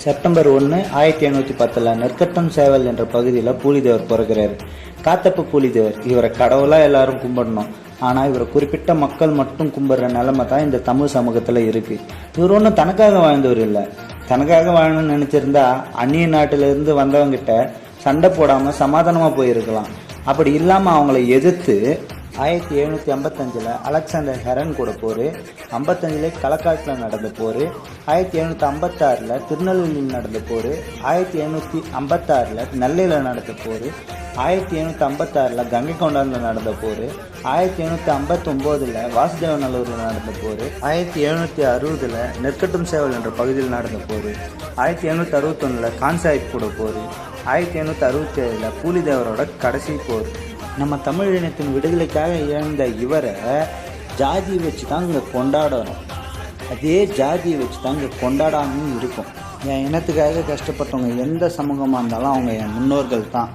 September 1, 1710 நெற்கட்டம் சேவல் என்ற பகுதியில் பூலிதேவர் பிறகுறாரு. காத்தப்ப பூலிதேவர், இவரை கடவுளாக எல்லாரும் கும்பிடணும். ஆனால் இவரை குறிப்பிட்ட மக்கள் மட்டும் கும்பிடுற நிலைமை தான் இந்த தமிழ் சமூகத்தில் இருக்கு. இவர் ஒன்றும் தனக்காக வாழ்ந்தவர் இல்லை. தனக்காக வாழணும்னு நினைச்சிருந்தா அந்நிய நாட்டிலிருந்து வந்தவங்கிட்ட சண்டை போடாமல் சமாதானமாக போயிருக்கலாம். அப்படி இல்லாமல் அவங்கள எதிர்த்து 1755 அலெக்சாண்டர் ஹெரன் கூட போர், 55 களக்காட்டில் நடந்த போர், 1756 திருநெல்வேலியில் நடந்த போர், 1756 நெல்லையில் நடந்த போர், 1756 கங்கை கொண்டானில் நடந்த போர், 1759 வாசுதேவநல்லூரில் நடந்த போர், 1760 நெற்கட்டும் சேவல் என்ற பகுதியில் நடந்த போர், 1761 கான்சாஹிப் கூட போர், 1767 பூலிதேவரோட கடைசி போர். நம்ம தமிழ் இனத்தின் விடுதலைக்காக இழந்த இவரை ஜாதியை வச்சு தான் இங்கே கொண்டாடணும். அதே ஜாதியை வச்சு தான் இங்கே கொண்டாடாமல் இருக்கும். என் இனத்துக்காக கஷ்டப்பட்டவங்க எந்த சமூகமாக இருந்தாலும் அவங்க என் முன்னோர்கள் தான்.